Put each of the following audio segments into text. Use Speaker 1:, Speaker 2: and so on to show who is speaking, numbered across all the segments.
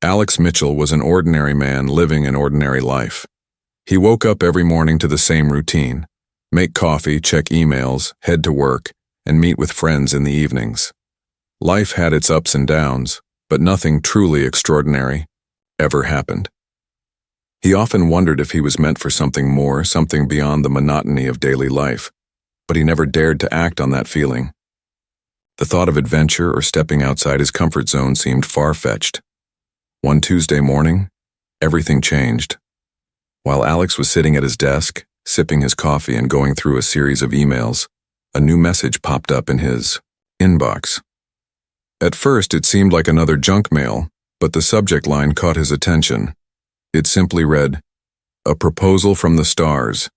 Speaker 1: Alex Mitchell was an ordinary man living an ordinary life. He woke up every morning to the same routine: make coffee, check emails, head to work, and meet with friends in the evenings. Life had its ups and downs, but nothing truly extraordinary ever happened. He often wondered if he was meant for something more, something beyond the monotony of daily life, but he never dared to act on that feeling. The thought of adventure or stepping outside his comfort zone seemed far-fetched. One Tuesday morning, everything changed. While Alex was sitting at his desk, sipping his coffee and going through a series of emails, a new message popped up in his inbox. At first, it seemed like another junk mail, but the subject line caught his attention. It simply read, "A proposal from the stars."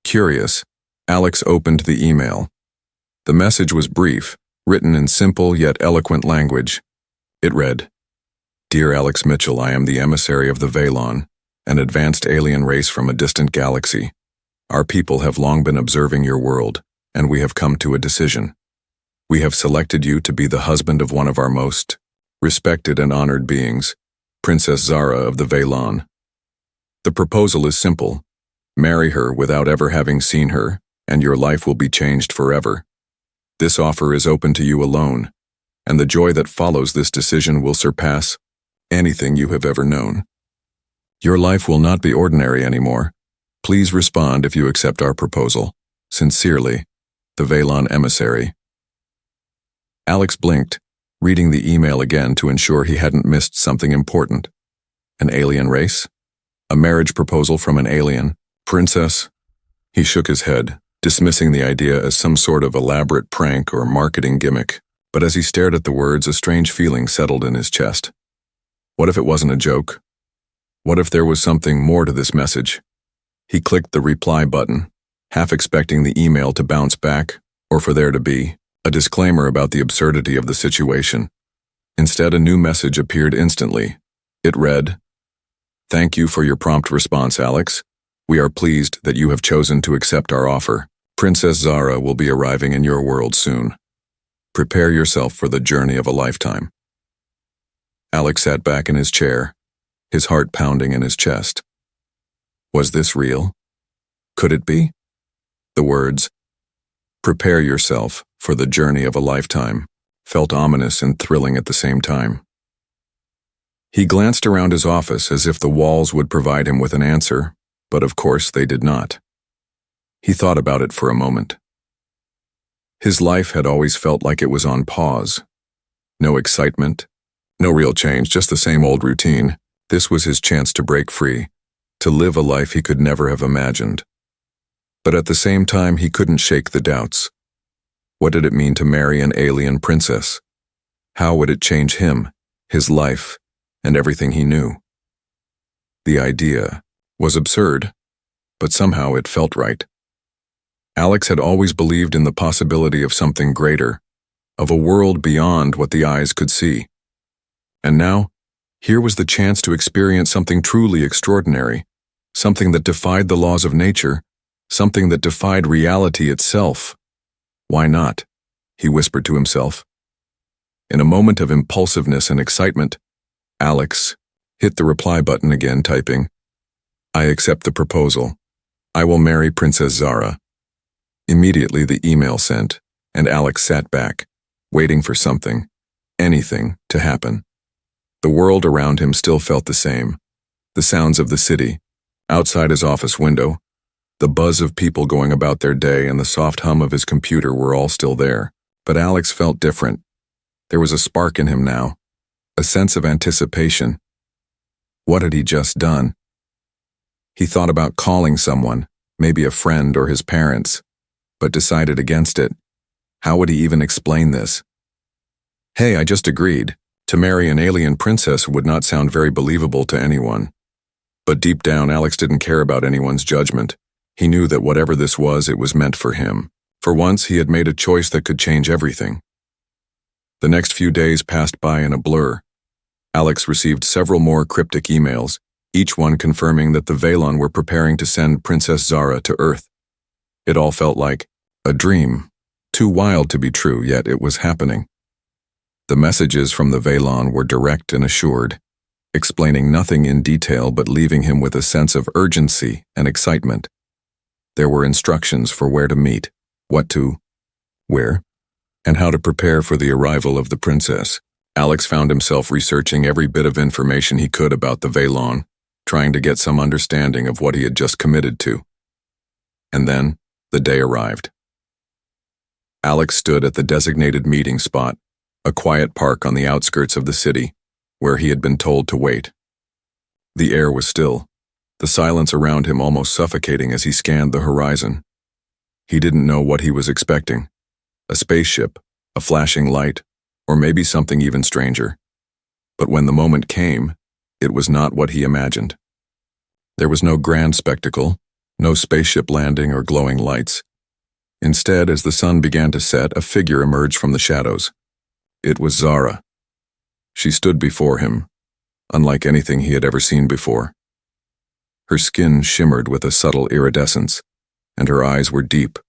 Speaker 1: Curious, Alex opened the email. The message was brief, written in simple yet eloquent language. It read, "Dear Alex Mitchell, I am the emissary of the Veilon, an advanced alien race from a distant galaxy. Our people have long been observing your world, and we have come to a decision. We have selected you to be the husband of one of our most respected and honored beings, Princess Zara of the Veilon. The proposal is simple. Marry her without ever having seen her, and your life will be changed forever. This offer is open to you alone, and the joy that follows this decision will surpass anything you have ever known. Your life will not be ordinary anymore. Please respond if you accept our proposal. Sincerely, the Veilon emissary." Alex blinked, reading the email again to ensure he hadn't missed something important. An alien race? A marriage proposal from an alien princess? He shook his head, dismissing the idea as some sort of elaborate prank or marketing gimmick. But as he stared at the words, a strange feeling settled in his chest. What if it wasn't a joke? What if there was something more to this message? He clicked the reply button, half expecting the email to bounce back, or for there to be a disclaimer about the absurdity of the situation. Instead, a new message appeared instantly. It read, "Thank you for your prompt response, Alex. We are pleased that you have chosen to accept our offer. Princess Zara will be arriving in your world soon. Prepare yourself for the journey of a lifetime." Alex sat back in his chair, his heart pounding in his chest. Was this real? Could it be? The words, "Prepare yourself for the journey of a lifetime," felt ominous and thrilling at the same time. He glanced around his office as if the walls would provide him with an answer, but of course they did not. He thought about it for a moment. His life had always felt like it was on pause. No excitement, no real change, just the same old routine. This was his chance to break free, to live a life he could never have imagined. But at the same time, he couldn't shake the doubts. What did it mean to marry an alien princess? How would it change him, his life, and everything he knew? The idea was absurd, but somehow it felt right. Alex had always believed in the possibility of something greater, of a world beyond what the eyes could see. And now, here was the chance to experience something truly extraordinary, something that defied the laws of nature, something that defied reality itself. Why not? He whispered to himself. In a moment of impulsiveness and excitement, Alex hit the reply button again, typing, "I accept the proposal. I will marry Princess Zara." Immediately the email sent, and Alex sat back, waiting for something, anything, to happen. The world around him still felt the same. The sounds of the city, outside his office window, the buzz of people going about their day, and the soft hum of his computer were all still there. But Alex felt different. There was a spark in him now, a sense of anticipation. What had he just done? He thought about calling someone, maybe a friend or his parents, but decided against it. How would he even explain this? "Hey, I just agreed. To marry an alien princess would not sound very believable to anyone." But deep down, Alex didn't care about anyone's judgment. He knew that whatever this was, it was meant for him. For once, he had made a choice that could change everything. The next few days passed by in a blur. Alex received several more cryptic emails, each one confirming that the Veilon were preparing to send Princess Zara to Earth. It all felt like a dream, too wild to be true, yet it was happening. The messages from the Veilon were direct and assured. explaining nothing in detail but leaving him with a sense of urgency and excitement. There were instructions for where to meet, what to, where, and how to prepare for the arrival of the princess. Alex found himself researching every bit of information he could about the Veilon, trying to get some understanding of what he had just committed to. And then, the day arrived. Alex stood at the designated meeting spot, a quiet park on the outskirts of the city, where he had been told to wait. The air was still, the silence around him almost suffocating as he scanned the horizon. He didn't know what he was expecting. A spaceship, a flashing light, or maybe something even stranger. But when the moment came, it was not what he imagined. There was no grand spectacle, no spaceship landing or glowing lights. Instead, as the sun began to set, a figure emerged from the shadows. It was Zara. She stood before him, unlike anything he had ever seen before. Her skin shimmered with a subtle iridescence, and her eyes were deep,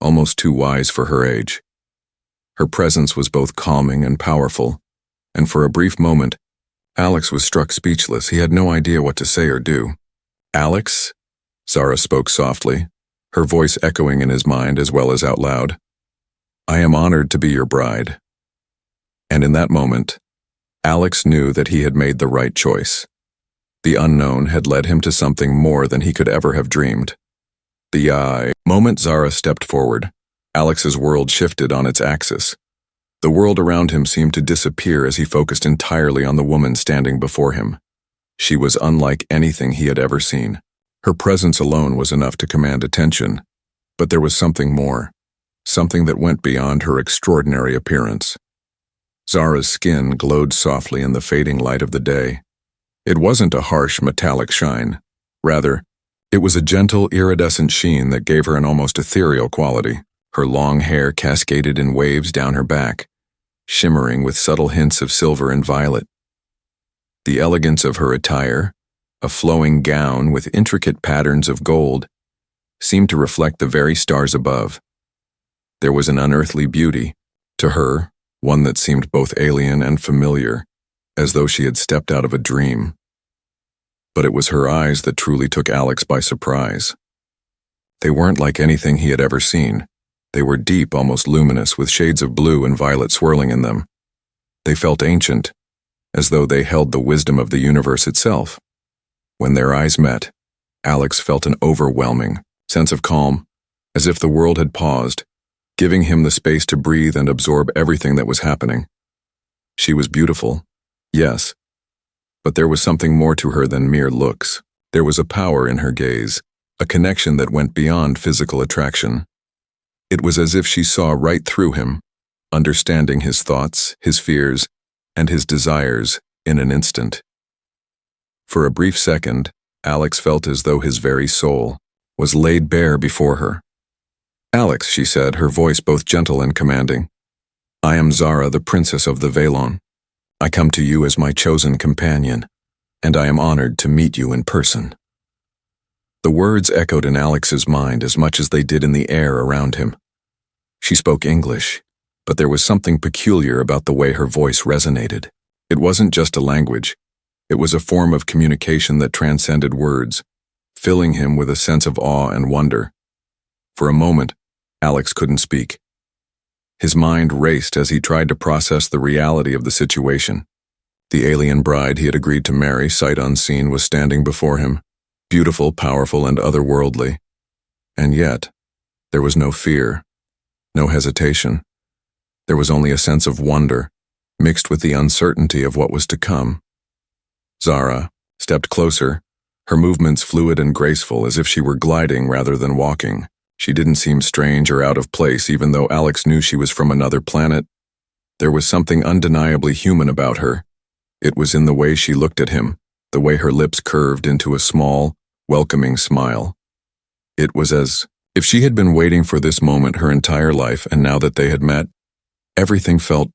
Speaker 1: almost too wise for her age. Her presence was both calming and powerful, and for a brief moment, Alex was struck speechless. He had no idea what to say or do. "Alex?" Zara spoke softly, her voice echoing in his mind as well as out loud. "I am honored to be your bride." And in that moment, Alex knew that he had made the right choice. The unknown had led him to something more than he could ever have dreamed. The moment Zara stepped forward, Alex's world shifted on its axis. The world around him seemed to disappear as he focused entirely on the woman standing before him. She was unlike anything he had ever seen. Her presence alone was enough to command attention, but there was something more, something that went beyond her extraordinary appearance. Zara's skin glowed softly in the fading light of the day. It wasn't a harsh metallic shine. Rather, it was a gentle iridescent sheen that gave her an almost ethereal quality. Her long hair cascaded in waves down her back, shimmering with subtle hints of silver and violet. The elegance of her attire, a flowing gown with intricate patterns of gold, seemed to reflect the very stars above. There was an unearthly beauty, to her, one that seemed both alien and familiar, as though she had stepped out of a dream. But it was her eyes that truly took Alex by surprise. They weren't like anything he had ever seen. They were deep, almost luminous, with shades of blue and violet swirling in them. They felt ancient, as though they held the wisdom of the universe itself. When their eyes met, Alex felt an overwhelming sense of calm, as if the world had paused, giving him the space to breathe and absorb everything that was happening. She was beautiful, yes, but there was something more to her than mere looks. There was a power in her gaze, a connection that went beyond physical attraction. It was as if she saw right through him, understanding his thoughts, his fears, and his desires in an instant. For a brief second, Alex felt as though his very soul was laid bare before her. "Alex," she said, her voice both gentle and commanding. "I am Zara, the princess of the Veilon. I come to you as my chosen companion, and I am honored to meet you in person." The words echoed in Alex's mind as much as they did in the air around him. She spoke English, but there was something peculiar about the way her voice resonated. It wasn't just a language. It was a form of communication that transcended words, filling him with a sense of awe and wonder. For a moment, Alex couldn't speak. His mind raced as he tried to process the reality of the situation. The alien bride he had agreed to marry, sight unseen, was standing before him, beautiful, powerful, and otherworldly. And yet, there was no fear, no hesitation. There was only a sense of wonder, mixed with the uncertainty of what was to come. Zara stepped closer, her movements fluid and graceful, as if she were gliding rather than walking. She didn't seem strange or out of place, even though Alex knew she was from another planet. There was something undeniably human about her. It was in the way she looked at him, the way her lips curved into a small, welcoming smile. It was as if she had been waiting for this moment her entire life, and now that they had met, everything felt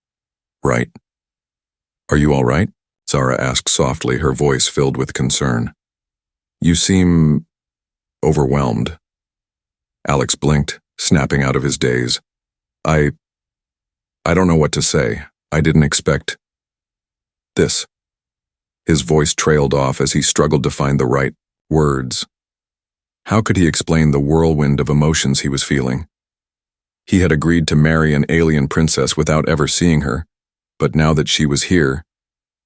Speaker 1: right. "Are you all right?" Zara asked softly, her voice filled with concern. "You seem overwhelmed." Alex blinked, snapping out of his daze. I don't know what to say. I didn't expect this." His voice trailed off as he struggled to find the right words. How could he explain the whirlwind of emotions he was feeling? He had agreed to marry an alien princess without ever seeing her, but now that she was here,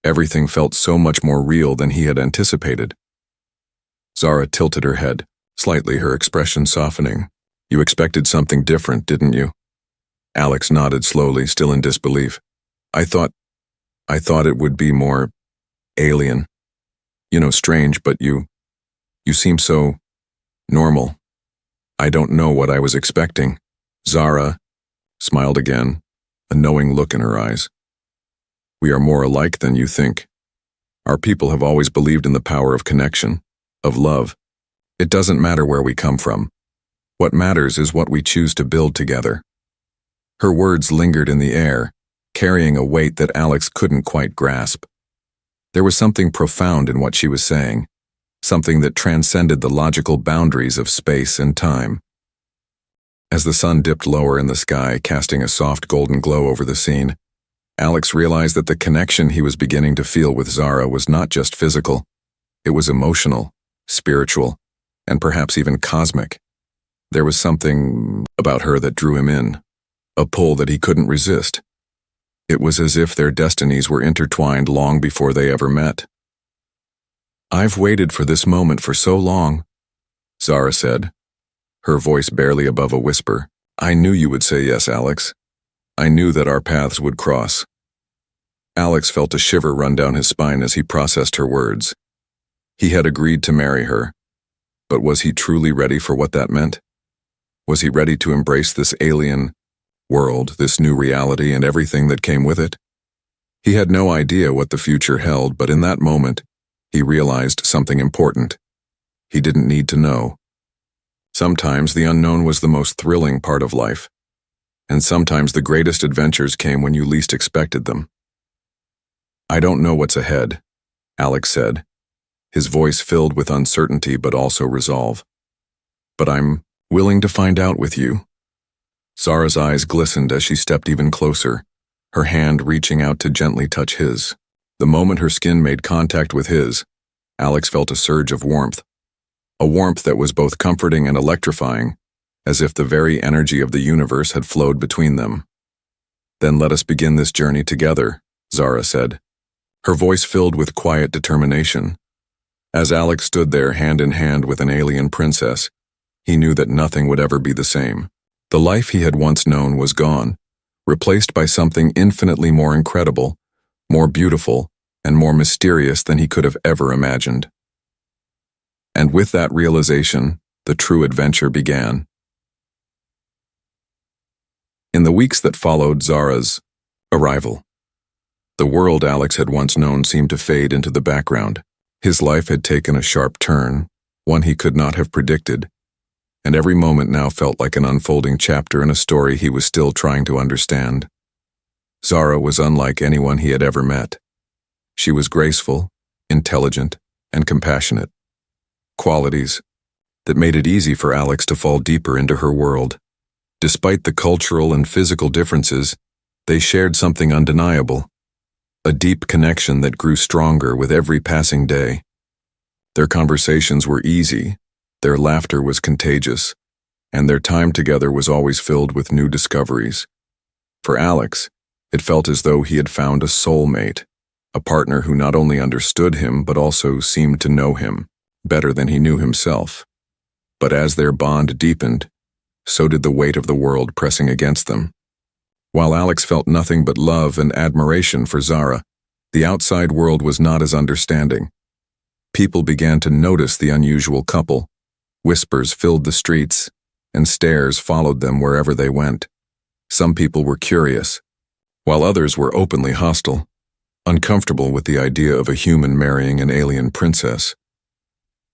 Speaker 1: everything felt so much more real than he had anticipated. Zara tilted her head, slightly, her expression softening. You expected something different, didn't you? Alex nodded slowly, still in disbelief. I thought it would be more alien. Strange, but you seem so normal. I don't know what I was expecting. Zara smiled again, a knowing look in her eyes. We are more alike than you think. Our people have always believed in the power of connection, of love. It doesn't matter where we come from. What matters is what we choose to build together. Her words lingered in the air, carrying a weight that Alex couldn't quite grasp. There was something profound in what she was saying, something that transcended the logical boundaries of space and time. As the sun dipped lower in the sky, casting a soft golden glow over the scene, Alex realized that the connection he was beginning to feel with Zara was not just physical. It was emotional, spiritual, and perhaps even cosmic. There was something about her that drew him in, a pull that he couldn't resist. It was as if their destinies were intertwined long before they ever met. I've waited for this moment for so long, Zara said, her voice barely above a whisper. I knew you would say yes, Alex. I knew that our paths would cross. Alex felt a shiver run down his spine as he processed her words. He had agreed to marry her, but was he truly ready for what that meant? Was he ready to embrace this alien world, this new reality, and everything that came with it? He had no idea what the future held, but in that moment, he realized something important. He didn't need to know. Sometimes the unknown was the most thrilling part of life, and sometimes the greatest adventures came when you least expected them. I don't know what's ahead, Alex said, his voice filled with uncertainty but also resolve. But I'm willing to find out with you. Zara's eyes glistened as she stepped even closer, her hand reaching out to gently touch his. The moment her skin made contact with his, Alex felt a surge of warmth. A warmth that was both comforting and electrifying, as if the very energy of the universe had flowed between them. Then let us begin this journey together, Zara said, her voice filled with quiet determination. As Alex stood there hand in hand with an alien princess, he knew that nothing would ever be the same. The life he had once known was gone, replaced by something infinitely more incredible, more beautiful, and more mysterious than he could have ever imagined. And with that realization, the true adventure began. In the weeks that followed Zara's arrival, the world Alex had once known seemed to fade into the background. His life had taken a sharp turn, one he could not have predicted, and every moment now felt like an unfolding chapter in a story he was still trying to understand. Zara was unlike anyone he had ever met. She was graceful, intelligent, and compassionate, qualities that made it easy for Alex to fall deeper into her world. Despite the cultural and physical differences, they shared something undeniable, a deep connection that grew stronger with every passing day. Their conversations were easy, their laughter was contagious, and their time together was always filled with new discoveries. For Alex, it felt as though he had found a soulmate, a partner who not only understood him but also seemed to know him better than he knew himself. But as their bond deepened, so did the weight of the world pressing against them. While Alex felt nothing but love and admiration for Zara, the outside world was not as understanding. People began to notice the unusual couple. Whispers filled the streets, and stares followed them wherever they went. Some people were curious, while others were openly hostile, uncomfortable with the idea of a human marrying an alien princess.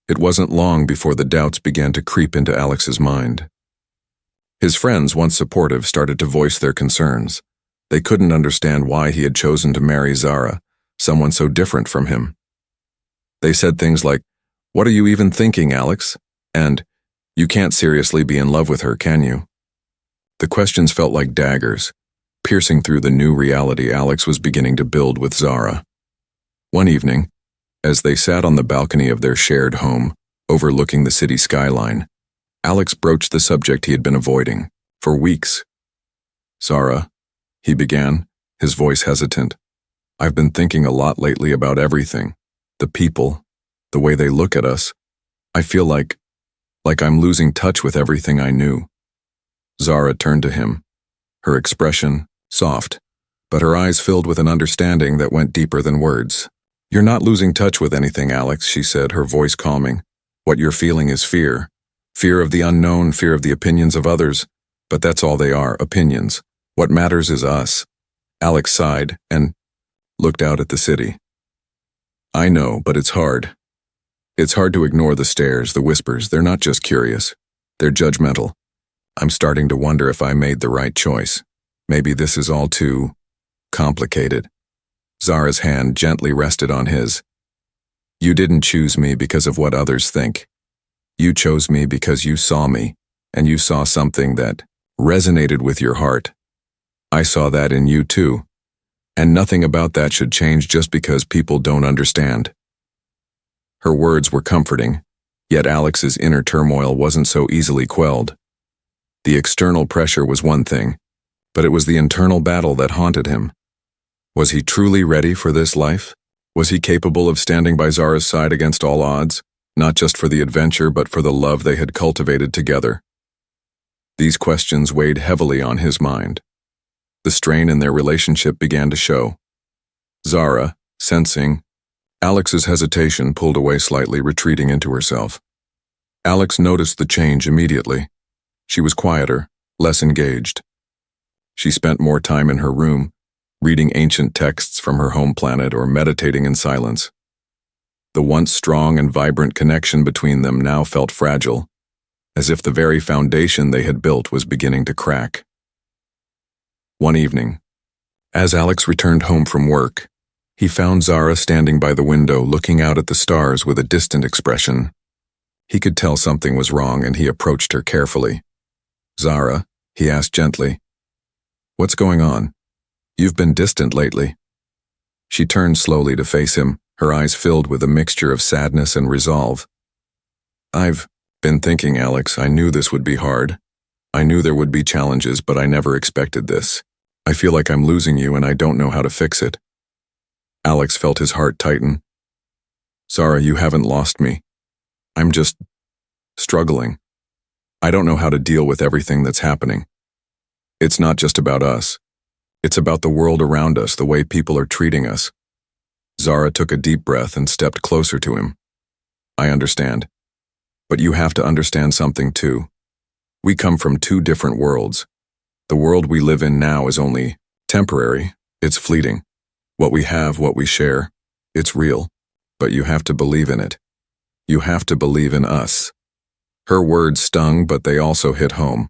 Speaker 1: It wasn't long before the doubts began to creep into Alex's mind. His friends, once supportive, started to voice their concerns. They couldn't understand why he had chosen to marry Zara, someone so different from him. They said things like, "What are you even thinking, Alex?" and "You can't seriously be in love with her, can you?" The questions felt like daggers, piercing through the new reality Alex was beginning to build with Zara. One evening, As they sat on the balcony of their shared home, overlooking the city skyline, Alex broached the subject he had been avoiding for weeks. "Zara," he began, his voice hesitant, "I've been thinking a lot lately about everything. The people, the way they look at us. I feel like I'm losing touch with everything I knew." Zara turned to him, her expression soft, but her eyes filled with an understanding that went deeper than words. "You're not losing touch with anything, Alex," she said, her voice calming. "What you're feeling is fear. Fear of the unknown, fear of the opinions of others. But that's all they are, opinions. What matters is us." Alex sighed and looked out at the city. "I know, but it's hard. It's hard to ignore the stares, the whispers. They're not just curious. They're judgmental. I'm starting to wonder if I made the right choice. Maybe this is all too complicated." Zara's hand gently rested on his. "You didn't choose me because of what others think. You chose me because you saw me, and you saw something that resonated with your heart. I saw that in you too. And nothing about that should change just because people don't understand." Her words were comforting, yet Alex's inner turmoil wasn't so easily quelled. The external pressure was one thing, but it was the internal battle that haunted him. Was he truly ready for this life? Was he capable of standing by Zara's side against all odds, not just for the adventure but for the love they had cultivated together? These questions weighed heavily on his mind. The strain in their relationship began to show. Zara, sensing Alex's hesitation, pulled away slightly, retreating into herself. Alex noticed the change immediately. She was quieter, less engaged. She spent more time in her room, reading ancient texts from her home planet or meditating in silence. The once strong and vibrant connection between them now felt fragile, as if the very foundation they had built was beginning to crack. One evening, as Alex returned home from work, he found Zara standing by the window looking out at the stars with a distant expression. He could tell something was wrong and he approached her carefully. "Zara," he asked gently, "what's going on? You've been distant lately." She turned slowly to face him, her eyes filled with a mixture of sadness and resolve. "I've been thinking, Alex. I knew this would be hard. I knew there would be challenges, but I never expected this. I feel like I'm losing you and I don't know how to fix it." Alex felt his heart tighten. "Zara, you haven't lost me. I'm just struggling. I don't know how to deal with everything that's happening. It's not just about us. It's about the world around us, the way people are treating us." Zara took a deep breath and stepped closer to him. "I understand. But you have to understand something too. We come from two different worlds. The world we live in now is only temporary. It's fleeting. What we have, what we share, it's real. But you have to believe in it. You have to believe in us." Her words stung, but they also hit home.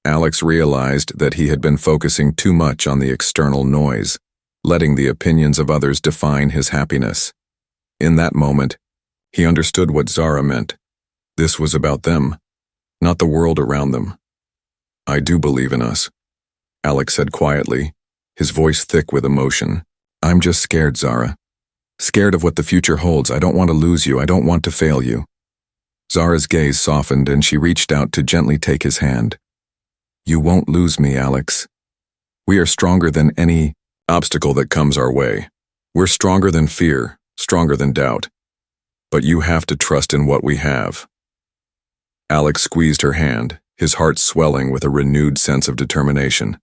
Speaker 1: Alex realized that he had been focusing too much on the external noise, letting the opinions of others define his happiness. In that moment, he understood what Zara meant. This was about them, not the world around them. "I do believe in us," Alex said quietly, his voice thick with emotion. "I'm just scared, Zara. Scared of what the future holds. I don't want to lose you. I don't want to fail you." Zara's gaze softened and she reached out to gently take his hand. "You won't lose me, Alex. We are stronger than any obstacle that comes our way. We're stronger than fear, stronger than doubt. But you have to trust in what we have." Alex squeezed her hand, his heart swelling with a renewed sense of determination.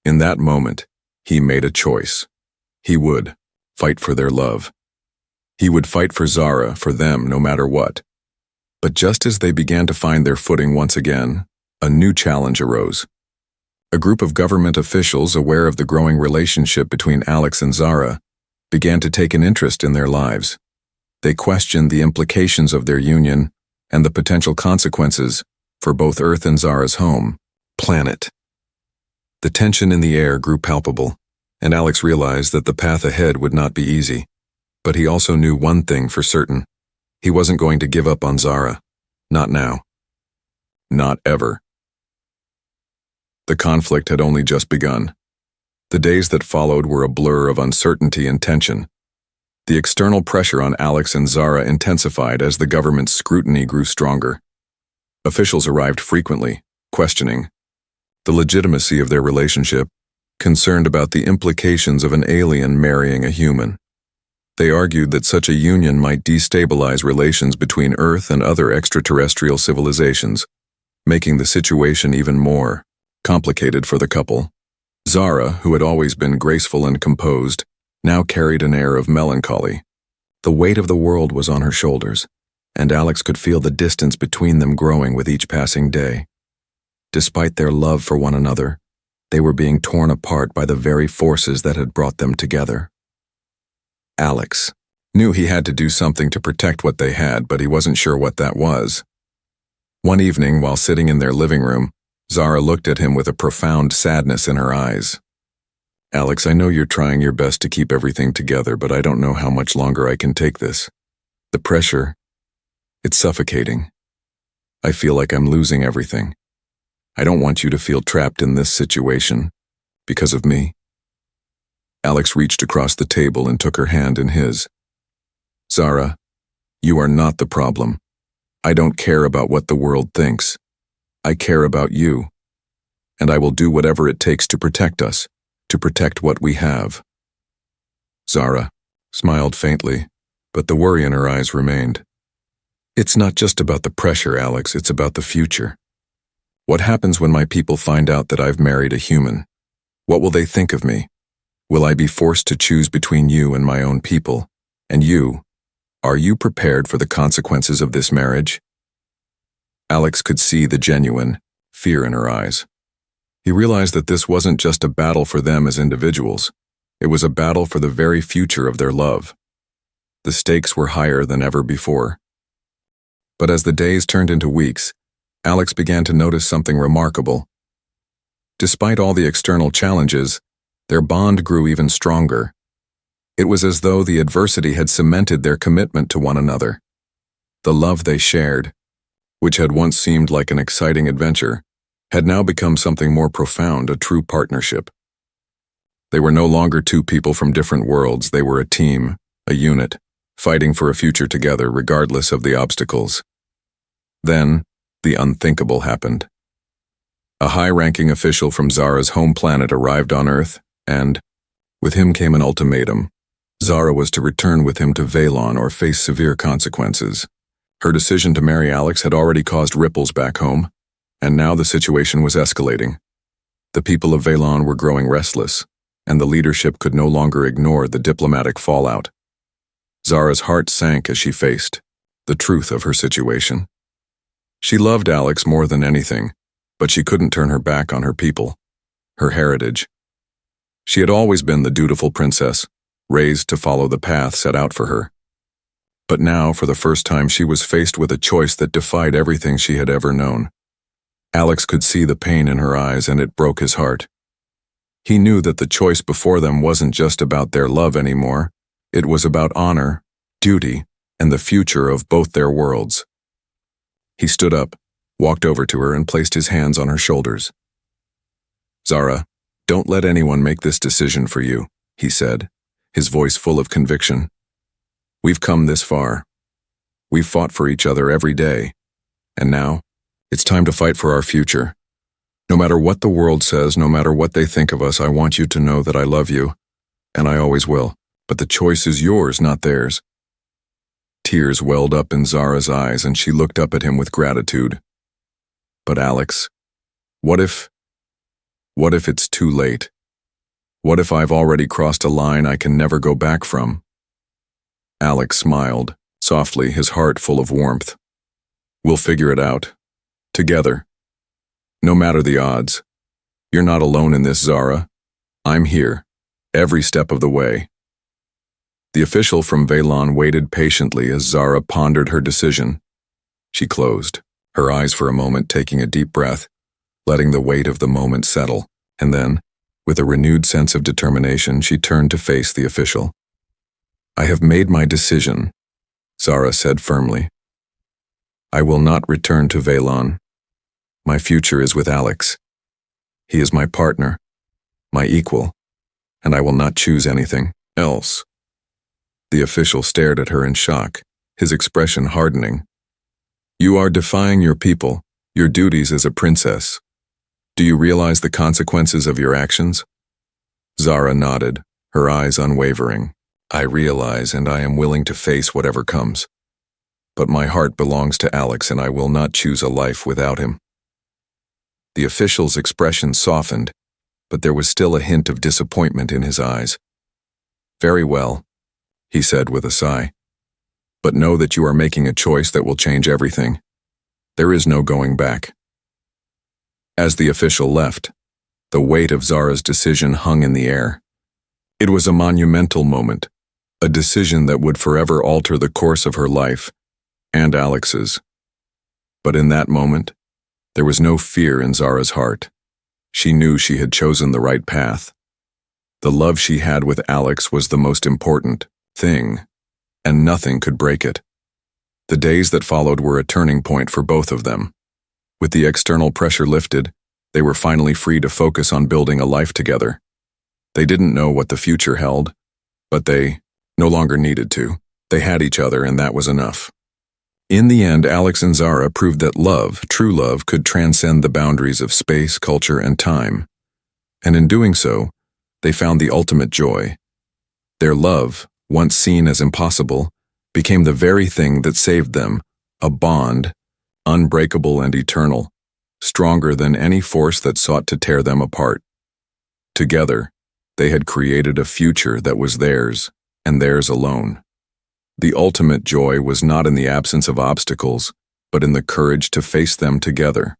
Speaker 1: In that moment, he made a choice. He would fight for their love. He would fight for Zara, for them, no matter what. But just as they began to find their footing once again, a new challenge arose. A group of government officials, aware of the growing relationship between Alex and Zara, began to take an interest in their lives. They questioned the implications of their union and the potential consequences for both Earth and Zara's home planet. The tension in the air grew palpable, and Alex realized that the path ahead would not be easy. But he also knew one thing for certain. He wasn't going to give up on Zara. Not now. Not ever. The conflict had only just begun. The days that followed were a blur of uncertainty and tension. The external pressure on Alex and Zara intensified as the government's scrutiny grew stronger. Officials arrived frequently, questioning the legitimacy of their relationship, concerned about the implications of an alien marrying a human. They argued that such a union might destabilize relations between Earth and other extraterrestrial civilizations, making the situation even more complicated for the couple. Zara, who had always been graceful and composed, now carried an air of melancholy. The weight of the world was on her shoulders, and Alex could feel the distance between them growing with each passing day. Despite their love for one another, they were being torn apart by the very forces that had brought them together. Alex knew he had to do something to protect what they had, but he wasn't sure what that was. One evening, while sitting in their living room, Zara looked at him with a profound sadness in her eyes. "Alex, I know you're trying your best to keep everything together, but I don't know how much longer I can take this. The pressure, it's suffocating. I feel like I'm losing everything. I don't want you to feel trapped in this situation because of me." Alex reached across the table and took her hand in his. "Zara, you are not the problem. I don't care about what the world thinks. I care about you, and I will do whatever it takes to protect us, to protect what we have." Zara smiled faintly, but the worry in her eyes remained. "It's not just about the pressure, Alex, it's about the future. What happens when my people find out that I've married a human? What will they think of me? Will I be forced to choose between you and my own people? And you, are you prepared for the consequences of this marriage?" Alex could see the genuine fear in her eyes. He realized that this wasn't just a battle for them as individuals. It was a battle for the very future of their love. The stakes were higher than ever before. But as the days turned into weeks, Alex began to notice something remarkable. Despite all the external challenges, their bond grew even stronger. It was as though the adversity had cemented their commitment to one another. The love they shared, which had once seemed like an exciting adventure, had now become something more profound, a true partnership. They were no longer two people from different worlds. They were a team, a unit, fighting for a future together regardless of the obstacles. Then, the unthinkable happened. A high-ranking official from Zara's home planet arrived on Earth, and, with him came an ultimatum. Zara was to return with him to Valon or face severe consequences. Her decision to marry Alex had already caused ripples back home, and now the situation was escalating. The people of Valon were growing restless, and the leadership could no longer ignore the diplomatic fallout. Zara's heart sank as she faced the truth of her situation. She loved Alex more than anything, but she couldn't turn her back on her people, her heritage. She had always been the dutiful princess, raised to follow the path set out for her. But now, for the first time, she was faced with a choice that defied everything she had ever known. Alex could see the pain in her eyes, and it broke his heart. He knew that the choice before them wasn't just about their love anymore. It was about honor, duty, and the future of both their worlds. He stood up, walked over to her, and placed his hands on her shoulders. "Zara, don't let anyone make this decision for you," he said, his voice full of conviction. "We've come this far. We've fought for each other every day. And now, it's time to fight for our future. No matter what the world says, no matter what they think of us, I want you to know that I love you, and I always will. But the choice is yours, not theirs." Tears welled up in Zara's eyes, and she looked up at him with gratitude. "But Alex, what if it's too late? What if I've already crossed a line I can never go back from?" Alex smiled, softly, his heart full of warmth. "We'll figure it out. Together. No matter the odds. You're not alone in this, Zara. I'm here, every step of the way." The official from Valon waited patiently as Zara pondered her decision. She closed, her eyes for a moment taking a deep breath, letting the weight of the moment settle, and then, with a renewed sense of determination, she turned to face the official. "I have made my decision," Zara said firmly. "I will not return to Valon. My future is with Alex. He is my partner, my equal, and I will not choose anything else." The official stared at her in shock, his expression hardening. You are defying your people, your duties as a princess. Do you realize the consequences of your actions? Zara nodded, her eyes unwavering. I realize, and I am willing to face whatever comes. But my heart belongs to Alex, and I will not choose a life without him. The official's expression softened, but there was still a hint of disappointment in his eyes. Very well, he said with a sigh. But know that you are making a choice that will change everything. There is no going back. As the official left, the weight of Zara's decision hung in the air. It was a monumental moment, a decision that would forever alter the course of her life, and Alex's. But in that moment, there was no fear in Zara's heart. She knew she had chosen the right path. The love she had with Alex was the most important thing, and nothing could break it. The days that followed were a turning point for both of them. With the external pressure lifted, they were finally free to focus on building a life together. They didn't know what the future held, but they no longer needed to. They had each other, and that was enough. In the end, Alex and Zara proved that love, true love, could transcend the boundaries of space, culture, and time. And in doing so, they found the ultimate joy. Their love, once seen as impossible, became the very thing that saved them, a bond, unbreakable and eternal, stronger than any force that sought to tear them apart. Together, they had created a future that was theirs, and theirs alone. The ultimate joy was not in the absence of obstacles, but in the courage to face them together.